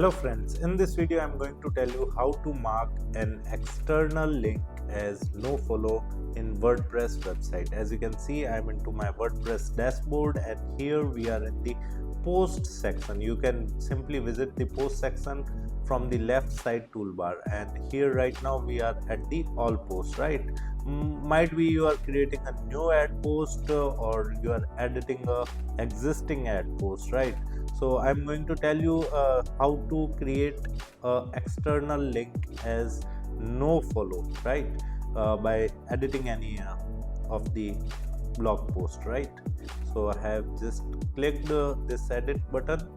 Hello friends, in this video I am going to tell you how to mark an external link as NoFollow in WordPress website. As you can see, I am into my WordPress dashboard and here we are in the post section. You can simply visit the post section from the left side toolbar, and here right now we are at the all post, right? Might be you are creating a new ad post or you are editing a existing ad post, right? So I'm going to tell you how to create a external link as NoFollow, right? By editing any of the blog post, right? So I have just clicked this edit button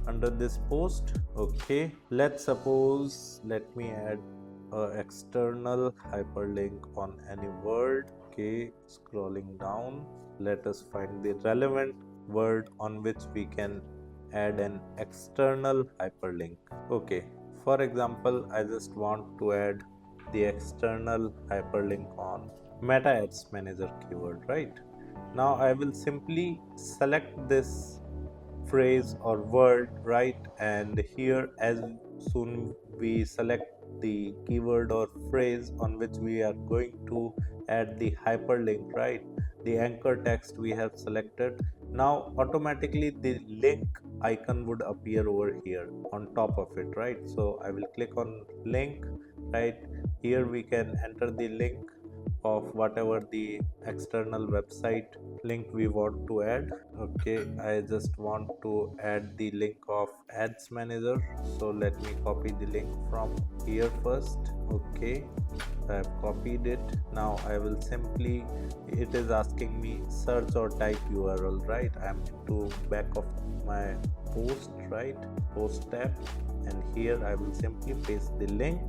under this post. Okay, let's suppose, let me add external hyperlink on any word. Okay, scrolling down, let us find the relevant word on which we can add an external hyperlink. Okay, for example, I just want to add the external hyperlink on Meta Ads Manager keyword, right? Now I will simply select this phrase or word, right? And here, as soon we select the keyword or phrase on which we are going to add the hyperlink, right? The anchor text we have selected. Now automatically the link icon would appear over here on top of it, right? So I will click on link, right? Here we can enter the link of whatever the external website link we want to add. Okay, I just want to add the link of ads manager, so let me copy the link from here first. Okay, I have copied it. Now I will simply, it is asking me search or type URL, right? I am into back of my post, right? Post tab, and here I will simply paste the link,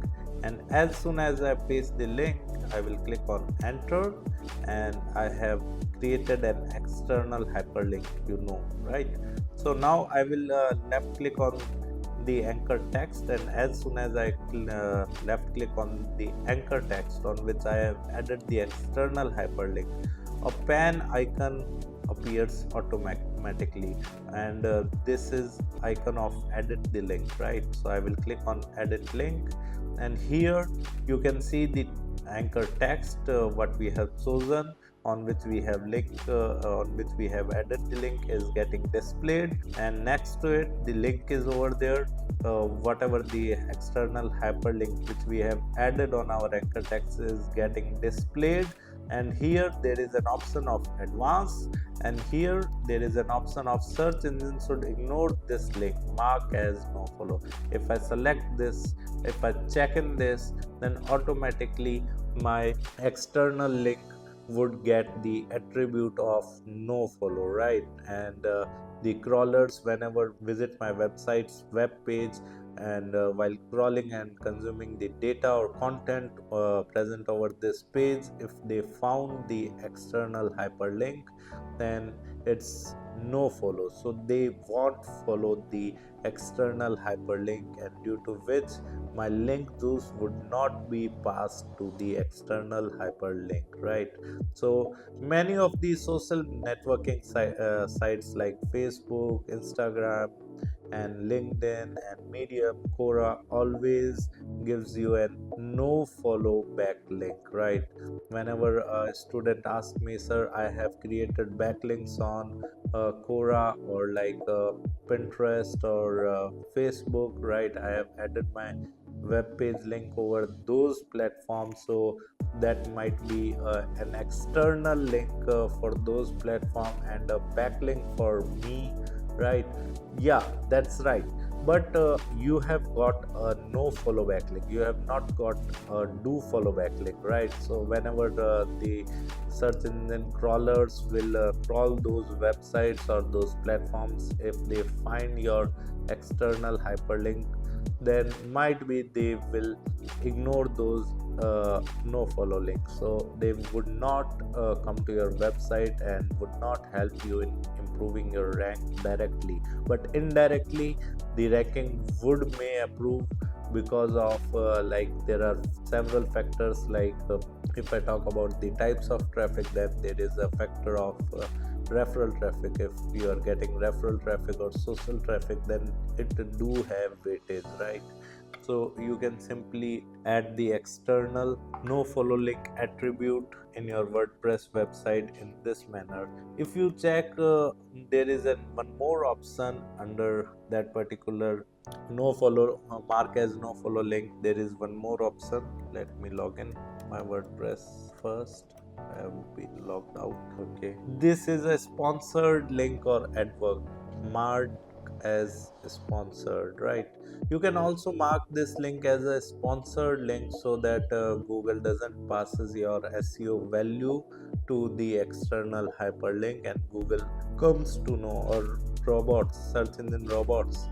and as soon as I paste the link I will click on enter, and I have created an external hyperlink, right? So now I will left click on the anchor text, and as soon as I left click on the anchor text on which I have added the external hyperlink, a pan icon appears automatically, and this is icon of edit the link, right? So I will click on edit link, and here you can see the anchor text what we have chosen, on which we have link on which we have added the link is getting displayed, and next to it the link is over there. Whatever the external hyperlink which we have added on our anchor text is getting displayed, and here there is an option of advanced, and here there is an option of search engine should ignore this link, mark as NoFollow. If I select this, if I check in this, then automatically my external link would get the attribute of NoFollow, right? And the crawlers whenever visit my website's web page, and while crawling and consuming the data or content present over this page, if they found the external hyperlink, then it's NoFollow, so they won't follow the external hyperlink, and due to which my link juice would not be passed to the external hyperlink, right? So many of these social networking sites like Facebook, Instagram, and LinkedIn and Medium, Quora always gives you a NoFollow backlink, right? Whenever a student asks me, sir, I have created backlinks on Quora or like Pinterest or Facebook, right? I have added my web page link over those platforms, so that might be an external link for those platforms and a backlink for me, right? Yeah, that's right. But you have got a NoFollow backlink, you have not got a DoFollow backlink, right? So whenever the search engine crawlers will crawl those websites or those platforms, if they find your external hyperlink, then might be they will ignore those NoFollow links, so they would not come to your website and would not help you in improving your rank directly, but indirectly the ranking would may improve because of like there are several factors, like if I talk about the types of traffic, then there is a factor of referral traffic. If you are getting referral traffic or social traffic, then it do have weightage, right? So you can simply add the external NoFollow link attribute in your WordPress website in this manner. If you check, there is one more option under that particular NoFollow, mark as NoFollow link. There is one more option. Let me log in my WordPress first. I have been logged out. Okay, this is a sponsored link or advert. Mark as sponsored, right? You can also mark this link as a sponsored link so that Google doesn't passes your SEO value to the external hyperlink, and Google comes to know, or robots, search engine robots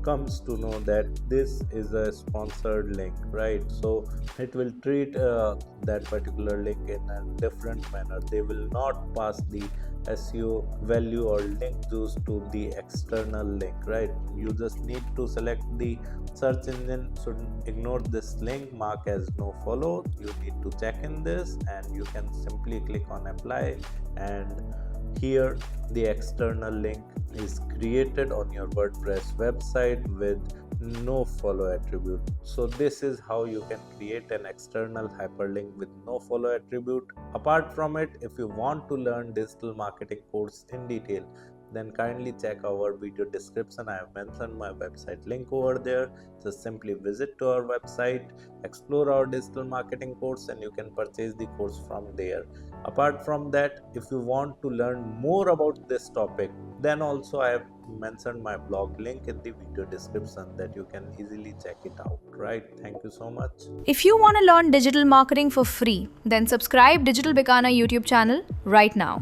comes to know that this is a sponsored link, right? So it will treat that particular link in a different manner. They will not pass the SEO value or link juice to the external link, right? You just need to select the search engine should ignore this link, mark as NoFollow. You need to check in this, and you can simply click on apply, and here the external link is created on your WordPress website with NoFollow attribute. So this is how you can create an external hyperlink with NoFollow attribute. Apart from it, if you want to learn digital marketing course in detail, then kindly check our video description. I have mentioned my website link over there. Just simply visit to our website, explore our digital marketing course, and you can purchase the course from there. Apart from that, if you want to learn more about this topic, then also I have mentioned my blog link in the video description that you can easily check it out, right? Thank you so much. If you want to learn digital marketing for free, then subscribe Digital Bikana YouTube channel right now.